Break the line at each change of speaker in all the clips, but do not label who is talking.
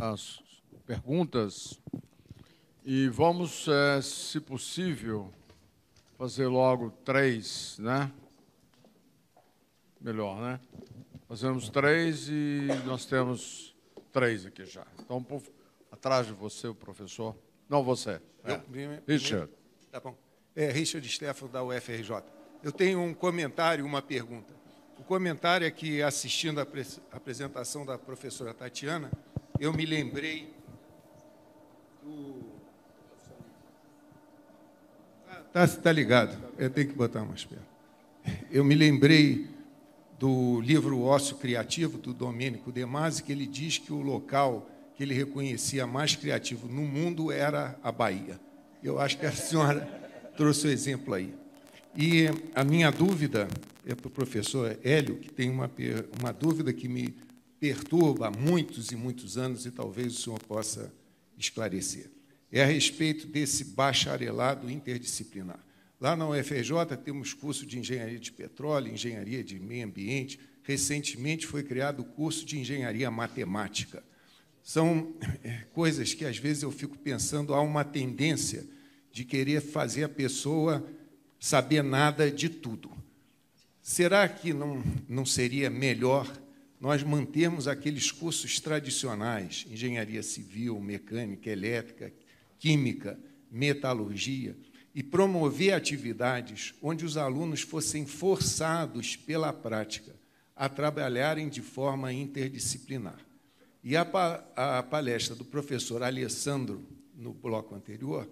as perguntas e vamos, se possível, fazer logo 3, né? Melhor, né? Fazemos 3 e nós temos 3 aqui já. Então, atrás de você, o professor. Não, você. Richard.
Tá bom. Richard Steffel, da UFRJ. Eu tenho um comentário e uma pergunta. O comentário é que, assistindo a apresentação da professora Tatiana, eu me lembrei do... Tá ligado. Eu tenho que botar mais perto. Eu me lembrei do livro Ócio Criativo, do Domênico De Masi, que ele diz que o local que ele reconhecia mais criativo no mundo era a Bahia. Eu acho que a senhora trouxe o exemplo aí. E a minha dúvida é para o professor Hélio, que tem uma dúvida que me perturba há muitos e muitos anos, e talvez o senhor possa esclarecer. É a respeito desse bacharelado interdisciplinar. Lá na UFRJ temos curso de engenharia de petróleo, engenharia de meio ambiente. Recentemente foi criado o curso de engenharia matemática. São coisas que, às vezes, eu fico pensando, há uma tendência de querer fazer a pessoa saber nada de tudo. Será que não seria melhor nós mantermos aqueles cursos tradicionais, engenharia civil, mecânica, elétrica, química, metalurgia, e promover atividades onde os alunos fossem forçados pela prática a trabalharem de forma interdisciplinar? E a palestra do professor Alessandro, no bloco anterior,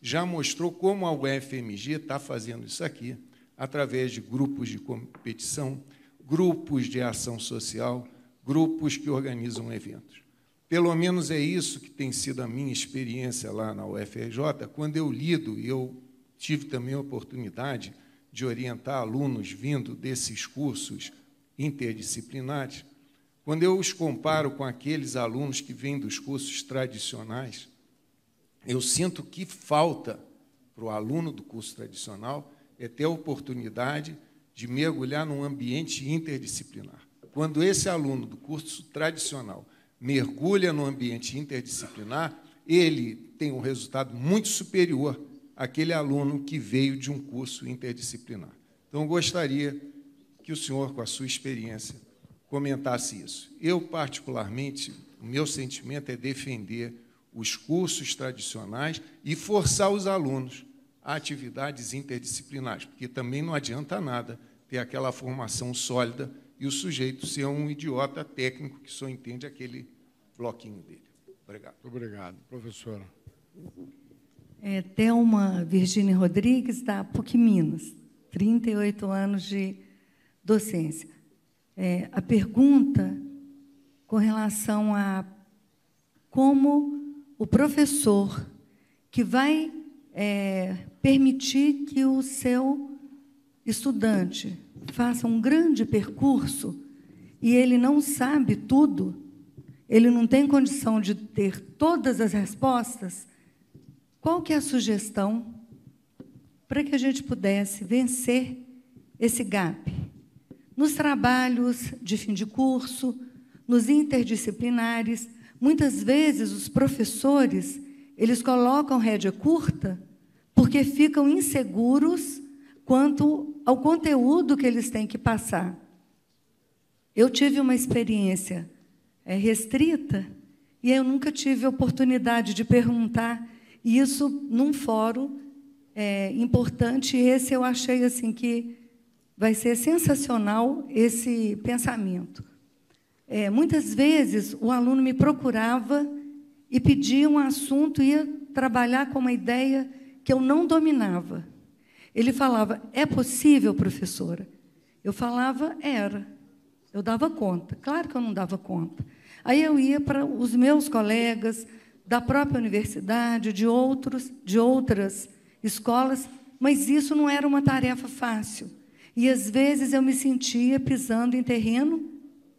já mostrou como a UFMG está fazendo isso aqui, através de grupos de competição, grupos de ação social, grupos que organizam eventos. Pelo menos é isso que tem sido a minha experiência lá na UFRJ, quando eu lido, e eu tive também a oportunidade de orientar alunos vindo desses cursos interdisciplinares. Quando eu os comparo com aqueles alunos que vêm dos cursos tradicionais, eu sinto que falta para o aluno do curso tradicional é ter a oportunidade de mergulhar num ambiente interdisciplinar. Quando esse aluno do curso tradicional mergulha no ambiente interdisciplinar, ele tem um resultado muito superior àquele aluno que veio de um curso interdisciplinar. Então, eu gostaria que o senhor, com a sua experiência, comentasse isso. Eu, particularmente, o meu sentimento é defender os cursos tradicionais e forçar os alunos a atividades interdisciplinares, porque também não adianta nada ter aquela formação sólida e o sujeito ser um idiota técnico que só entende aquele bloquinho dele. Obrigado.
Obrigado. Professora.
Thelma Virgínia Rodrigues, da PUC Minas, 38 anos de docência. A pergunta com relação a como o professor que vai permitir que o seu estudante faça um grande percurso e ele não sabe tudo, ele não tem condição de ter todas as respostas, qual que é a sugestão para que a gente pudesse vencer esse gap? Nos trabalhos de fim de curso, nos interdisciplinares, muitas vezes os professores eles colocam rédea curta porque ficam inseguros quanto ao conteúdo que eles têm que passar. Eu tive uma experiência restrita e eu nunca tive a oportunidade de perguntar isso num fórum importante. Esse eu achei assim que vai ser sensacional esse pensamento. Muitas vezes o aluno me procurava e pedia um assunto, ia trabalhar com uma ideia que eu não dominava. Ele falava, é possível, professora? Eu falava, era. Eu dava conta. Claro que eu não dava conta. Aí eu ia para os meus colegas da própria universidade, de outras escolas, mas isso não era uma tarefa fácil. E, às vezes, eu me sentia pisando em terreno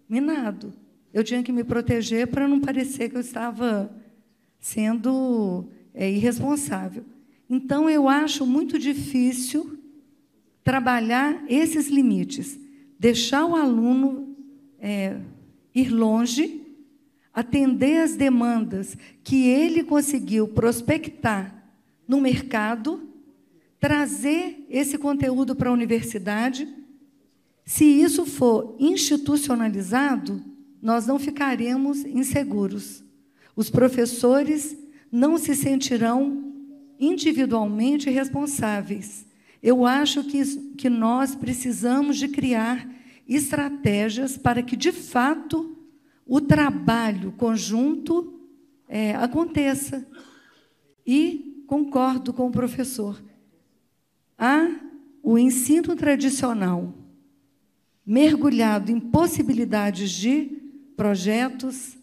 minado. Eu tinha que me proteger para não parecer que eu estava sendo irresponsável. Então, eu acho muito difícil trabalhar esses limites, deixar o aluno ir longe, atender as demandas que ele conseguiu prospectar no mercado, trazer esse conteúdo para a universidade. Se isso for institucionalizado, nós não ficaremos inseguros. Os professores não se sentirão individualmente responsáveis. Eu acho que nós precisamos de criar estratégias para que, de fato, o trabalho conjunto aconteça. E concordo com o professor. O ensino tradicional, mergulhado em possibilidades de projetos,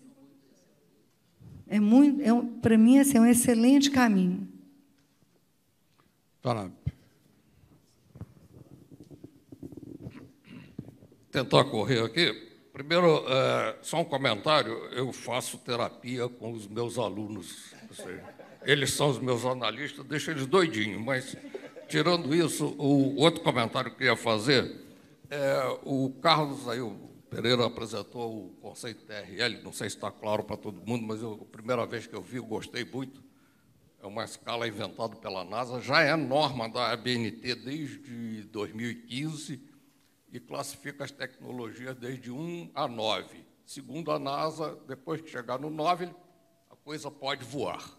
para mim, assim, é um excelente caminho.
Tentar correr aqui. Primeiro, só um comentário. Eu faço terapia com os meus alunos. Eles são os meus analistas, deixo eles doidinhos, mas, tirando isso, o outro comentário que eu queria fazer o Carlos aí, o Pereira apresentou o conceito TRL, não sei se está claro para todo mundo, mas a primeira vez que eu vi, eu gostei muito. É uma escala inventada pela NASA, já é norma da ABNT desde 2015 e classifica as tecnologias desde 1 a 9. Segundo a NASA, depois que chegar no 9, a coisa pode voar.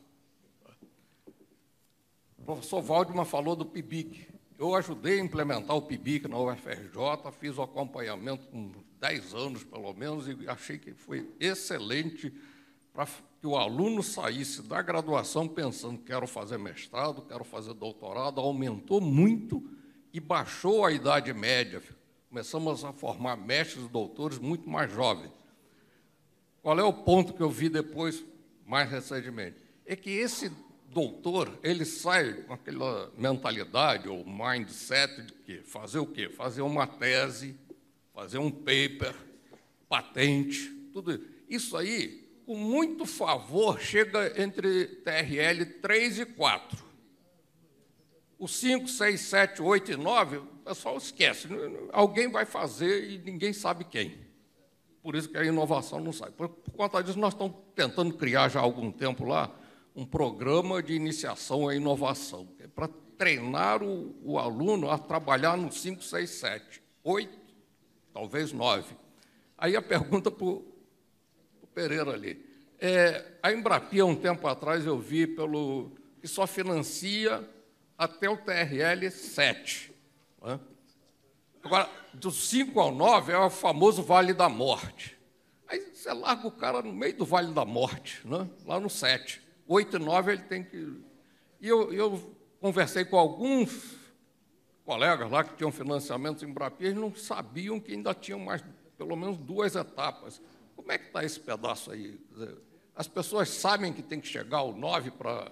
O professor Waldman falou do PIBIC. Eu ajudei a implementar o PIBIC na UFRJ, fiz o acompanhamento com 10 anos, pelo menos, e achei que foi excelente para que o aluno saísse da graduação pensando que quero fazer mestrado, quero fazer doutorado, aumentou muito e baixou a idade média. Começamos a formar mestres e doutores muito mais jovens. Qual é o ponto que eu vi depois, mais recentemente? É que esse doutor, ele sai com aquela mentalidade ou mindset de quê? Fazer o quê? Fazer uma tese, fazer um paper, patente, tudo isso. Isso aí, com muito favor, chega entre TRL 3 e 4. O 5, 6, 7, 8 e 9, o pessoal esquece. Alguém vai fazer e ninguém sabe quem. Por isso que a inovação não sai. Por conta disso, nós estamos tentando criar já há algum tempo lá um programa de iniciação à inovação, para treinar o aluno a trabalhar no 5, 6, 7, 8, talvez 9. Aí a pergunta para o Pereira ali. A Embrapia, um tempo atrás, eu vi que só financia até o TRL 7. Né? Agora, do 5 ao 9 é o famoso Vale da Morte. Aí você larga o cara no meio do Vale da Morte, né? Lá no 7. 8 e 9 ele tem que... E eu conversei com alguns colegas lá que tinham financiamento em Embrapia, eles não sabiam que ainda tinham mais, pelo menos 2 etapas. Como é que está esse pedaço aí? Quer dizer, as pessoas sabem que tem que chegar ao 9 para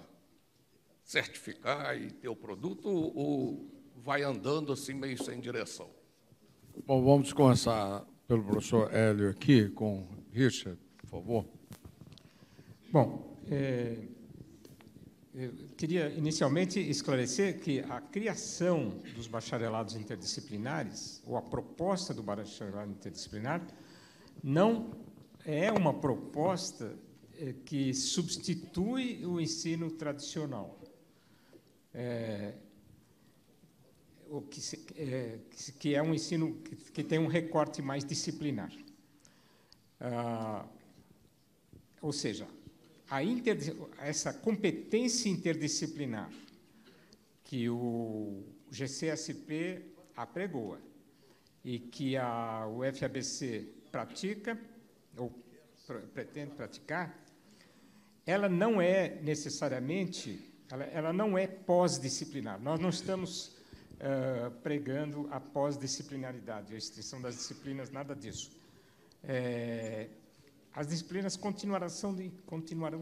certificar e ter o produto, ou vai andando assim meio sem direção?
Bom, vamos começar pelo professor Hélio aqui, com Richard, por favor.
Bom, eu queria inicialmente esclarecer que a criação dos bacharelados interdisciplinares, ou a proposta do bacharelado interdisciplinar, não é uma proposta que substitui o ensino tradicional. Que é um ensino que tem um recorte mais disciplinar. Ou seja, essa competência interdisciplinar que o GCSP apregoa e que a UFABC pratica, ou pretende praticar, ela não é necessariamente, ela não é pós-disciplinar. Nós não estamos pregando a pós-disciplinaridade, a extinção das disciplinas, nada disso. As disciplinas continuarão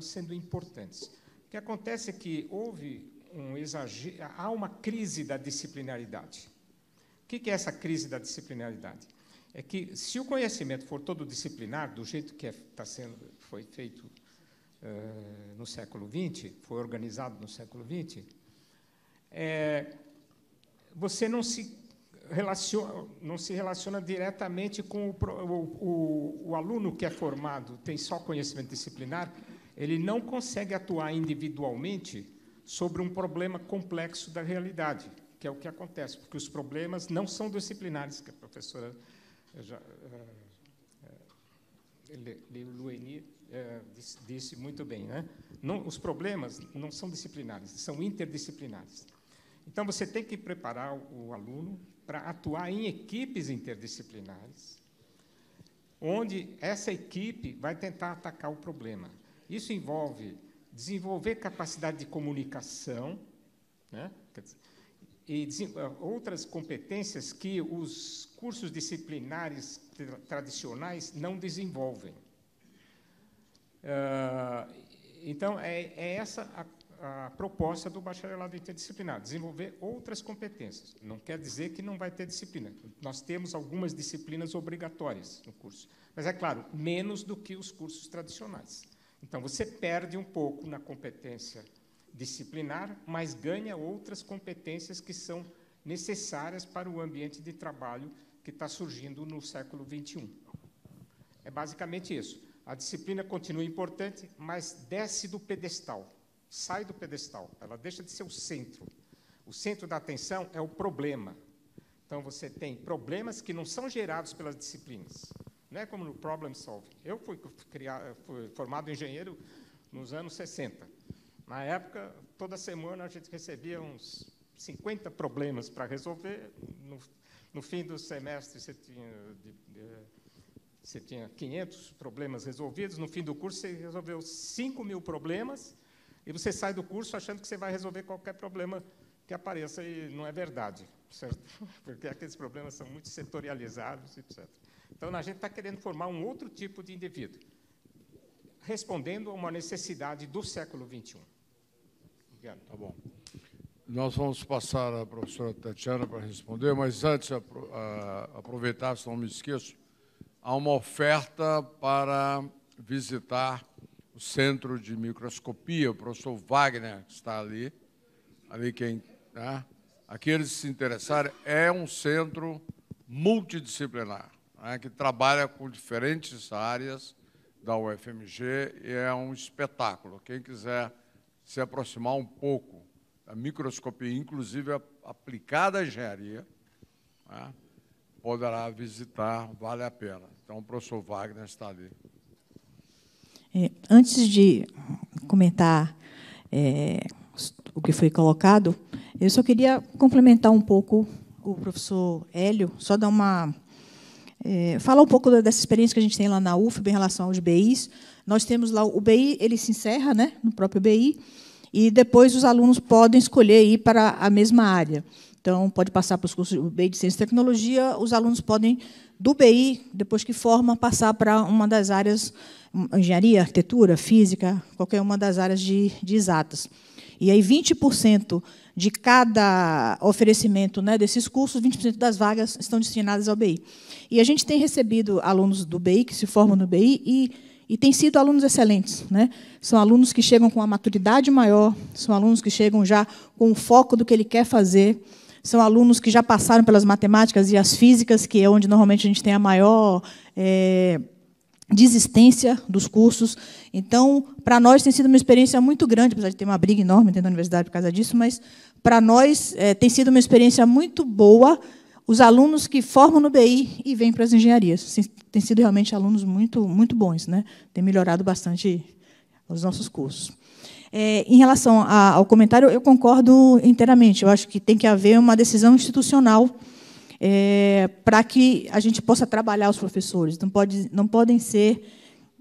sendo importantes. O que acontece é que houve um exagero, há uma crise da disciplinaridade. O que é essa crise da disciplinaridade? É que, se o conhecimento for todo disciplinar, do jeito que foi feito no século XX, foi organizado no século XX, você não se não se relaciona diretamente com o aluno que é formado, tem só conhecimento disciplinar, ele não consegue atuar individualmente sobre um problema complexo da realidade, que é o que acontece, porque os problemas não são disciplinares, que a professora Lueni disse muito bem, né? Não, os problemas não são disciplinares, são interdisciplinares. Então, você tem que preparar o aluno para atuar em equipes interdisciplinares, onde essa equipe vai tentar atacar o problema. Isso envolve desenvolver capacidade de comunicação, né? E outras competências que os cursos disciplinares tradicionais não desenvolvem. Então, é essa a proposta do bacharelado interdisciplinar, desenvolver outras competências. Não quer dizer que não vai ter disciplina. Nós temos algumas disciplinas obrigatórias no curso, mas, é claro, menos do que os cursos tradicionais. Então, você perde um pouco na competência disciplinar, mas ganha outras competências que são necessárias para o ambiente de trabalho que está surgindo no século XXI. É basicamente isso. A disciplina continua importante, mas desce do pedestal, sai do pedestal, ela deixa de ser o centro. O centro da atenção é o problema. Então, você tem problemas que não são gerados pelas disciplinas. Não é como no problem solving. Eu fui formado engenheiro nos anos 60. Na época, toda semana a gente recebia uns 50 problemas para resolver. No fim do semestre, você tinha 500 problemas resolvidos. No fim do curso, você resolveu 5.000 problemas e você sai do curso achando que você vai resolver qualquer problema que apareça, e não é verdade, certo? Porque aqueles problemas são muito setorializados, etc. Então, a gente está querendo formar um outro tipo de indivíduo, respondendo a uma necessidade do século XXI. Obrigado.
Tá bom. Nós vamos passar à professora Tatiana para responder, mas antes, aproveitar, se não me esqueço, há uma oferta para visitar o Centro de Microscopia, o professor Wagner, que está ali quem, né? Aqueles que se interessarem, é um centro multidisciplinar, né, que trabalha com diferentes áreas da UFMG e é um espetáculo. Quem quiser se aproximar um pouco da microscopia, inclusive aplicada à engenharia, né, poderá visitar, vale a pena. Então, o professor Wagner está ali.
Antes de comentar o que foi colocado, eu só queria complementar um pouco o professor Hélio, só dar falar um pouco dessa experiência que a gente tem lá na UFB em relação aos BIs. Nós temos lá o BI, ele se encerra, né, no próprio BI, e depois os alunos podem escolher ir para a mesma área. Então, pode passar para os cursos do BI de Ciência e Tecnologia, os alunos podem, do BI, depois que forma, passar para uma das áreas, engenharia, arquitetura, física, qualquer uma das áreas de exatas. E aí 20% de cada oferecimento, né, desses cursos, 20% das vagas estão destinadas ao BI. E a gente tem recebido alunos do BI, que se formam no BI, e têm sido alunos excelentes, né? São alunos que chegam com uma maturidade maior, são alunos que chegam já com o foco do que ele quer fazer, são alunos que já passaram pelas matemáticas e as físicas, que é onde normalmente a gente tem a maior desistência dos cursos. Então, para nós tem sido uma experiência muito grande, apesar de ter uma briga enorme dentro da universidade por causa disso, mas para nós tem sido uma experiência muito boa os alunos que formam no BI e vêm para as engenharias. Têm sido realmente alunos muito, muito bons, né? Tem melhorado bastante os nossos cursos. Em relação ao comentário, eu concordo inteiramente. Eu acho que tem que haver uma decisão institucional para que a gente possa trabalhar os professores. Não podem ser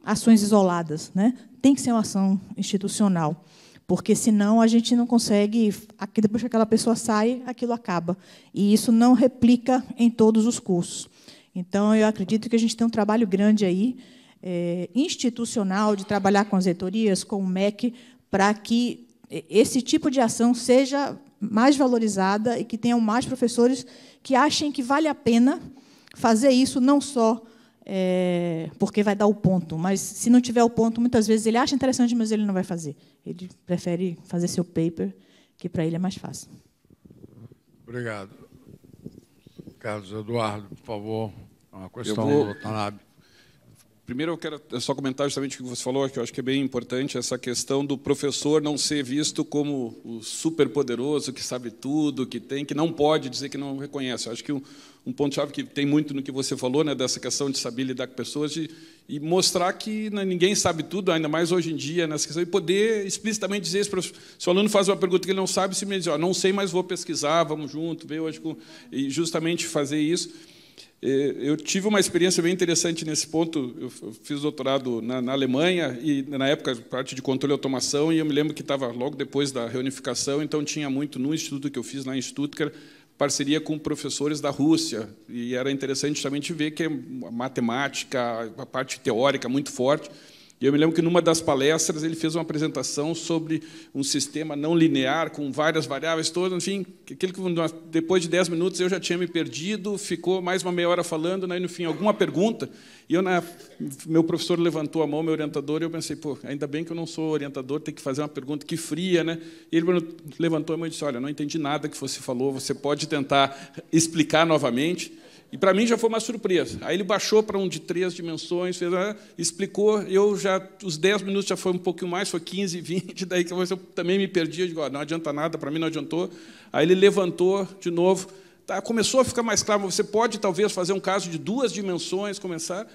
ações isoladas, né? Tem que ser uma ação institucional, porque, senão, a gente não consegue... Depois que aquela pessoa sai, aquilo acaba. E isso não replica em todos os cursos. Então, eu acredito que a gente tem um trabalho grande aí, institucional, de trabalhar com as reitorias, com o MEC, para que esse tipo de ação seja mais valorizada e que tenham mais professores que achem que vale a pena fazer isso, não só porque vai dar o ponto, mas, se não tiver o ponto, muitas vezes ele acha interessante, mas ele não vai fazer. Ele prefere fazer seu paper, que para ele é mais fácil.
Obrigado. Carlos Eduardo, por favor, uma questão do Watanabe.
Primeiro, eu quero só comentar justamente o que você falou, que eu acho que é bem importante, essa questão do professor não ser visto como o superpoderoso, que sabe tudo, que não pode dizer que não reconhece. Eu acho que um ponto-chave que tem muito no que você falou, né, dessa questão de saber lidar com pessoas e mostrar que ninguém sabe tudo, ainda mais hoje em dia, nessa questão, e poder explicitamente dizer isso. Se o aluno faz uma pergunta que ele não sabe, simplesmente dizer, não sei, mas vou pesquisar, vamos junto, ver hoje e justamente fazer isso. Eu tive uma experiência bem interessante nesse ponto. Eu fiz doutorado na Alemanha, e, na época, parte de controle e automação, e eu me lembro que estava logo depois da reunificação, então tinha muito, no instituto que eu fiz lá em Stuttgart, parceria com professores da Rússia, e era interessante justamente ver que a matemática, a parte teórica muito forte. E eu me lembro que, numa das palestras, ele fez uma apresentação sobre um sistema não linear, com várias variáveis todas, enfim, aquilo que, depois de 10 minutos, eu já tinha me perdido, ficou mais uma meia hora falando, aí, no fim, alguma pergunta, e meu professor levantou a mão, meu orientador, e eu pensei, pô, ainda bem que eu não sou orientador, tem que fazer uma pergunta que fria, né? E ele levantou a mão e disse, olha, não entendi nada que você falou, você pode tentar explicar novamente. E, para mim, já foi uma surpresa. Aí ele baixou para um de 3 dimensões, explicou, os 10 minutos já foi um pouquinho mais, foi 15, 20, daí que eu também me perdi, eu digo, não adianta nada, para mim não adiantou. Aí ele levantou de novo, começou a ficar mais claro, você pode, talvez, fazer um caso de 2 dimensões, começar.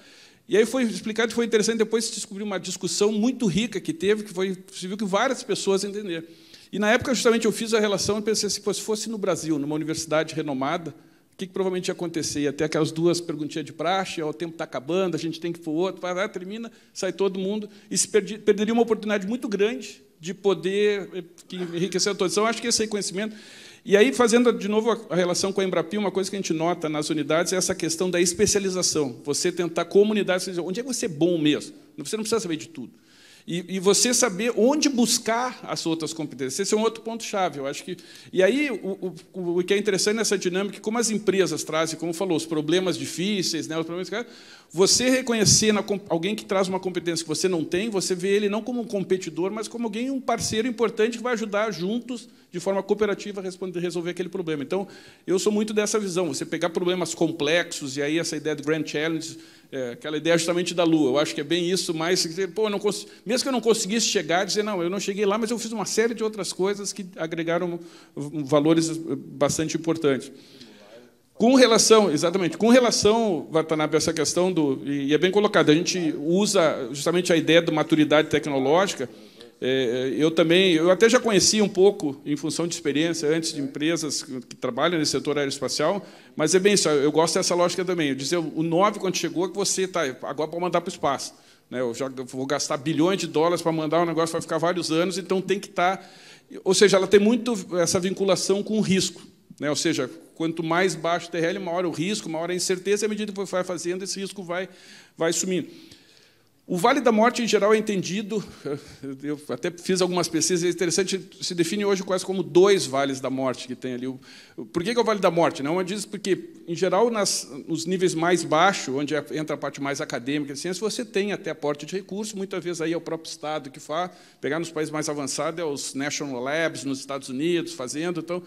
E aí foi explicado, foi interessante, depois se descobriu uma discussão muito rica que teve, você viu que várias pessoas entenderam. E, na época, justamente, eu fiz a relação e pensei assim, se fosse no Brasil, numa universidade renomada, o que provavelmente ia acontecer? Ia ter aquelas 2 perguntinhas de praxe, o tempo está acabando, a gente tem que ir para o outro, termina, sai todo mundo, e se perderia uma oportunidade muito grande de poder enriquecer a todos. Então, acho que esse reconhecimento... E aí, fazendo, de novo, a relação com a Embrapil, uma coisa que a gente nota nas unidades é essa questão da especialização. Você tentar comunidades, onde é que você é bom mesmo? Você não precisa saber de tudo. E você saber onde buscar as outras competências. Esse é um outro ponto-chave, eu acho que... E aí, o que é interessante nessa dinâmica, como as empresas trazem, como falou, os problemas difíceis, né, os problemas... Você reconhecer alguém que traz uma competência que você não tem, você vê ele não como um competidor, mas como alguém, um parceiro importante que vai ajudar juntos, de forma cooperativa, a resolver aquele problema. Então, eu sou muito dessa visão, você pegar problemas complexos, e aí essa ideia do Grand Challenge, aquela ideia justamente da Lua, eu acho que é bem isso, mas, pô, mesmo que eu não conseguisse chegar, dizer, não, eu não cheguei lá, mas eu fiz uma série de outras coisas que agregaram valores bastante importantes. Com relação, exatamente, com relação, Watanabe, a essa questão e é bem colocado, a gente usa justamente a ideia da maturidade tecnológica. Eu até já conhecia um pouco, em função de experiência, antes de empresas que trabalham nesse setor aeroespacial, mas é bem isso, eu gosto dessa lógica também. Eu dizia, o 9, quando chegou, que você está agora para mandar para o espaço. Né? Eu já vou gastar bilhões de dólares para mandar um negócio, vai ficar vários anos, então tem que estar... Ou seja, ela tem muito essa vinculação com o risco. Né? Ou seja, quanto mais baixo o TRL, maior o risco, maior a incerteza, e à medida que você vai fazendo, esse risco vai sumindo. O Vale da Morte, em geral, é entendido, eu até fiz algumas pesquisas, é interessante, se define hoje quase como 2 vales da morte que tem ali. Por que é o Vale da Morte? Não, diz porque, em geral, nos níveis mais baixos, onde entra a parte mais acadêmica de ciência, você tem até aporte de recursos, muitas vezes aí é o próprio Estado que faz, pegar nos países mais avançados, é os National Labs, nos Estados Unidos, fazendo, então,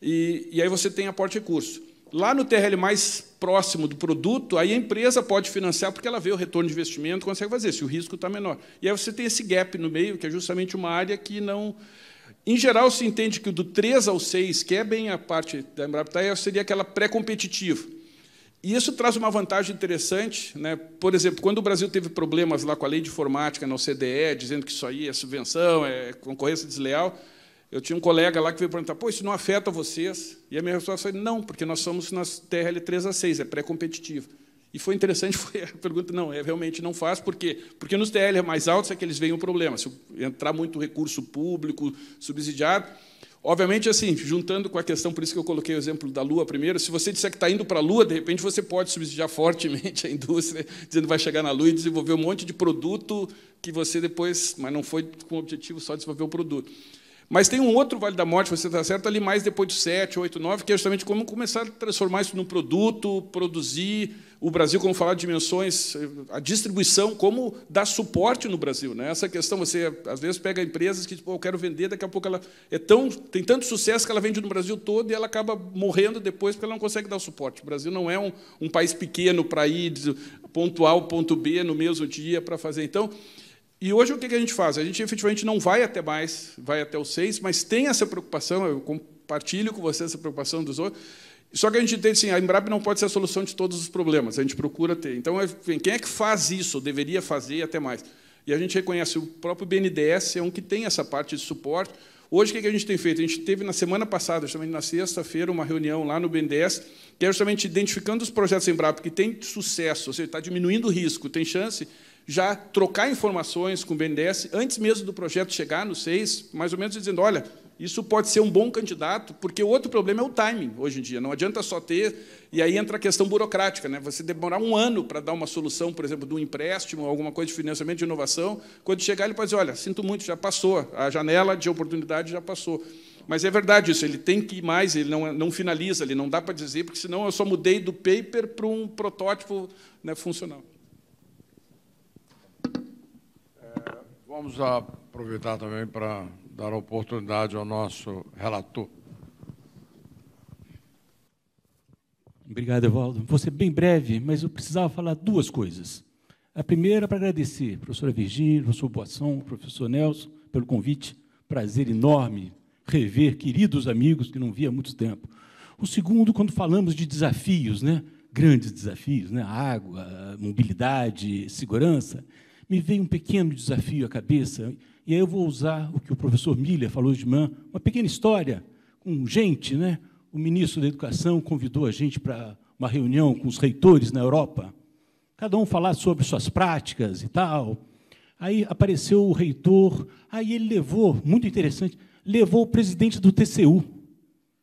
e aí você tem aporte de recursos. Lá no TRL mais próximo do produto, aí a empresa pode financiar, porque ela vê o retorno de investimento, consegue fazer, se o risco está menor. E aí você tem esse gap no meio, que é justamente uma área que não... Em geral, se entende que do 3 ao 6, que é bem a parte da Embrapil, seria aquela pré-competitiva. E isso traz uma vantagem interessante. Né? Por exemplo, quando o Brasil teve problemas lá com a lei de informática na OCDE, dizendo que isso aí é subvenção, é concorrência desleal, eu tinha um colega lá que veio perguntar, pô, isso não afeta vocês? E a minha resposta foi, não, porque nós somos nas TRL 3 a 6, é pré-competitivo. E foi interessante, foi a pergunta, não, realmente não faz, por quê? Porque nos TRL mais altos é que eles veem o problema, se entrar muito recurso público, subsidiado, obviamente, assim, juntando com a questão, por isso que eu coloquei o exemplo da Lua primeiro, se você disser que está indo para a Lua, de repente você pode subsidiar fortemente a indústria, dizendo que vai chegar na Lua e desenvolver um monte de produto que você depois, mas não foi com o objetivo só de desenvolver o produto. Mas tem um outro Vale da Morte, você está certo, ali mais depois de 7, 8, 9, que é justamente como começar a transformar isso num produto, produzir, o Brasil, como falar de dimensões, a distribuição, como dar suporte no Brasil, né? Essa questão, você às vezes pega empresas que, tipo, eu quero vender, daqui a pouco ela tem tanto sucesso que ela vende no Brasil todo e ela acaba morrendo depois porque ela não consegue dar o suporte. O Brasil não é um país pequeno para ir de ponto A ao ponto B no mesmo dia para fazer. Então, e hoje o que a gente faz? A gente efetivamente não vai até mais, vai até os 6, mas tem essa preocupação, eu compartilho com você essa preocupação dos outros. Só que a gente entende assim, a Embrapa não pode ser a solução de todos os problemas, a gente procura ter. Então, quem é que faz isso, deveria fazer até mais? E a gente reconhece, o próprio BNDES é um que tem essa parte de suporte. Hoje, o que a gente tem feito? A gente teve, na semana passada, justamente na sexta-feira, uma reunião lá no BNDES, que é justamente identificando os projetos Embrapa que têm sucesso, ou seja, está diminuindo o risco, tem chance, já trocar informações com o BNDES, antes mesmo do projeto chegar no 6, mais ou menos dizendo, olha, isso pode ser um bom candidato, porque o outro problema é o timing, hoje em dia. Não adianta só ter, e aí entra a questão burocrática, né? Você demorar um ano para dar uma solução, por exemplo, de um empréstimo, alguma coisa de financiamento de inovação, quando chegar ele pode dizer, olha, sinto muito, já passou, a janela de oportunidade já passou. Mas é verdade isso, ele tem que ir mais, ele não finaliza, ele não dá para dizer, porque senão eu só mudei do paper para um protótipo, né, funcional.
Vamos aproveitar também para dar a oportunidade ao nosso relator.
Obrigado, Evaldo. Vou ser bem breve, mas eu precisava falar duas coisas. A primeira, para agradecer a professora Virgínia, professor Boasson, professor Nelson, pelo convite. Prazer enorme rever queridos amigos que não via há muito tempo. O segundo, quando falamos de desafios, né? Grandes desafios, né? Água, mobilidade, segurança, me veio um pequeno desafio à cabeça, e aí eu vou usar o que o professor Miller falou de manhã, uma pequena história com gente, né? O ministro da Educação convidou a gente para uma reunião com os reitores na Europa, cada um falar sobre suas práticas e tal. Aí apareceu o reitor, aí ele levou, muito interessante, levou o presidente do TCU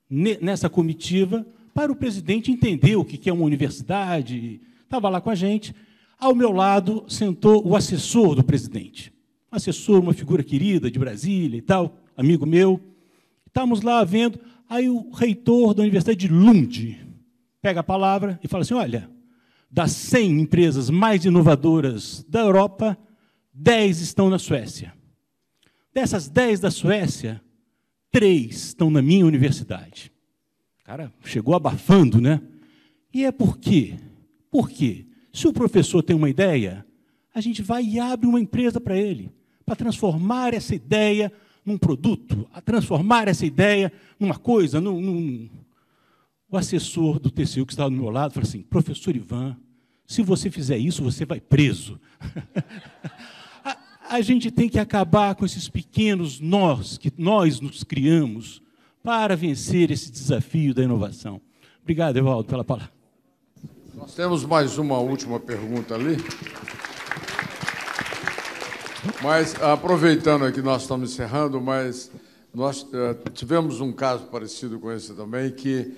nessa comitiva para o presidente entender o que é uma universidade, estava lá com a gente. Ao meu lado sentou o assessor do presidente. Um assessor, uma figura querida de Brasília e tal, amigo meu. Estávamos lá vendo, aí o reitor da Universidade de Lund pega a palavra e fala assim, olha, das 100 empresas mais inovadoras da Europa, 10 estão na Suécia. Dessas 10 da Suécia, 3 estão na minha universidade. O cara chegou abafando, né? E é por quê? Por quê? Se o professor tem uma ideia, a gente vai e abre uma empresa para ele, para transformar essa ideia num produto, a transformar essa ideia numa coisa, O assessor do TCU que estava do meu lado falou assim, professor Ivan, se você fizer isso, você vai preso. A gente tem que acabar com esses pequenos nós que nós nos criamos para vencer esse desafio da inovação. Obrigado, Evaldo, pela palavra.
Nós temos mais uma última pergunta ali. Mas, aproveitando aqui, nós estamos encerrando, mas nós tivemos um caso parecido com esse também, que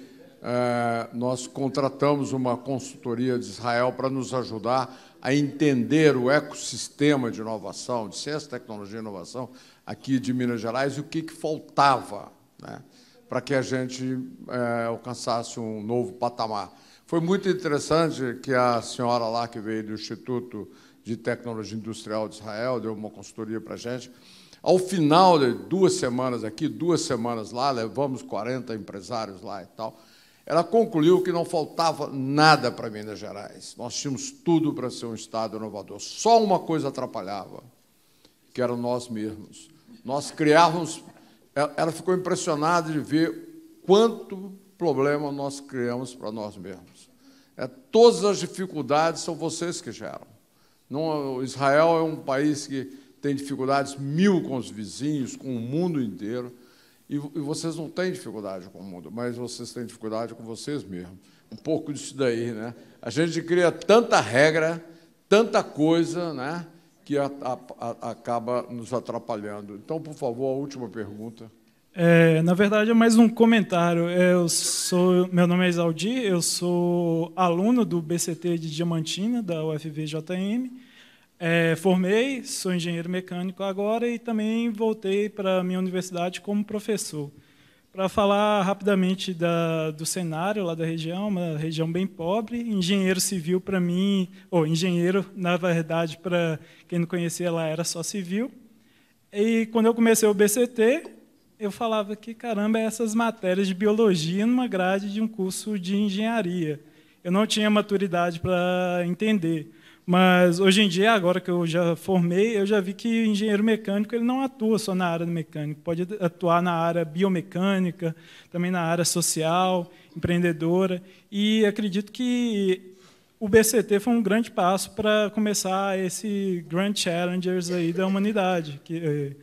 nós contratamos uma consultoria de Israel para nos ajudar a entender o ecossistema de inovação, de ciência, tecnologia e inovação, aqui de Minas Gerais, e o que faltava, né, para que a gente alcançasse um novo patamar. Foi muito interessante que a senhora lá, que veio do Instituto de Tecnologia Industrial de Israel, deu uma consultoria para a gente. Ao final de 2 semanas aqui, 2 semanas lá, levamos 40 empresários lá e tal, ela concluiu que não faltava nada para Minas Gerais. Nós tínhamos tudo para ser um estado inovador. Só uma coisa atrapalhava, que eram nós mesmos. Nós criávamos... Ela ficou impressionada de ver quanto problema nós criamos para nós mesmos. Todas as dificuldades são vocês que geram. Não, Israel é um país que tem dificuldades 1000 com os vizinhos, com o mundo inteiro, e vocês não têm dificuldade com o mundo, mas vocês têm dificuldade com vocês mesmos. Um pouco disso daí, né? A gente cria tanta regra, tanta coisa, né, que acaba nos atrapalhando. Então, por favor, a última pergunta.
Na verdade, é mais um comentário. Meu nome é Isaldi, eu sou aluno do BCT de Diamantina, da UFVJM. Formei, sou engenheiro mecânico agora e também voltei para a minha universidade como professor. Para falar rapidamente do cenário lá da região, uma região bem pobre. Engenheiro civil, para mim, ou engenheiro, na verdade, para quem não conhecia lá, era só civil. E quando eu comecei o BCT, eu falava que, caramba, essas matérias de biologia numa grade de um curso de engenharia. Eu não tinha maturidade para entender. Mas, hoje em dia, agora que eu já formei, eu já vi que o engenheiro mecânico ele não atua só na área mecânica, pode atuar na área biomecânica, também na área social, empreendedora. E acredito que o BCT foi um grande passo para começar esse Grand Challengers aí da humanidade, que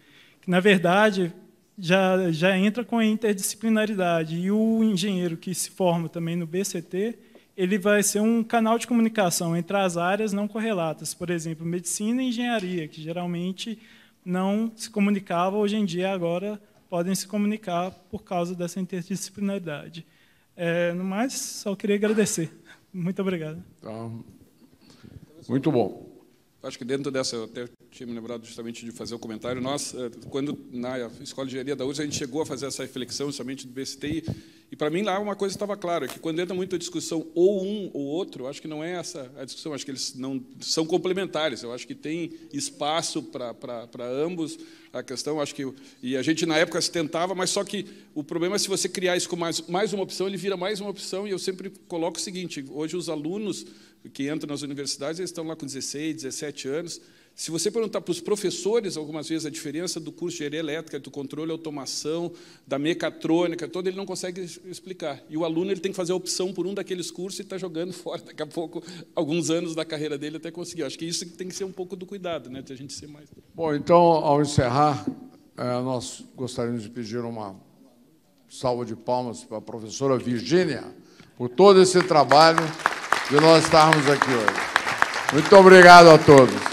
na verdade, já entra com a interdisciplinaridade. E o engenheiro que se forma também no BCT, ele vai ser um canal de comunicação entre as áreas não correlatas, por exemplo, medicina e engenharia, que geralmente não se comunicavam, hoje em dia agora podem se comunicar por causa dessa interdisciplinaridade. No mais, só queria agradecer. Muito obrigado.
Muito bom.
Acho que dentro dessa, eu até tinha me lembrado justamente de fazer o comentário, nós, quando na Escola de Engenharia da URGS, a gente chegou a fazer essa reflexão justamente do BCT, e para mim lá uma coisa estava clara, que quando entra muito a discussão ou um ou outro, acho que não é essa a discussão, acho que eles não são complementares, eu acho que tem espaço para ambos, a questão, acho que, e a gente na época se tentava, mas só que o problema é se você criar isso com mais uma opção, ele vira mais uma opção, e eu sempre coloco o seguinte, hoje os alunos que entram nas universidades, eles estão lá com 16, 17 anos. Se você perguntar para os professores, algumas vezes, a diferença do curso de engenharia elétrica, do controle e automação, da mecatrônica, todo, ele não consegue explicar. E o aluno ele tem que fazer a opção por um daqueles cursos e está jogando fora, daqui a pouco, alguns anos da carreira dele até conseguir. Acho que isso tem que ser um pouco do cuidado, né, de a gente ser mais...
Bom, então, ao encerrar, nós gostaríamos de pedir uma salva de palmas para a professora Virgínia, por todo esse trabalho de nós estarmos aqui hoje. Muito obrigado a todos.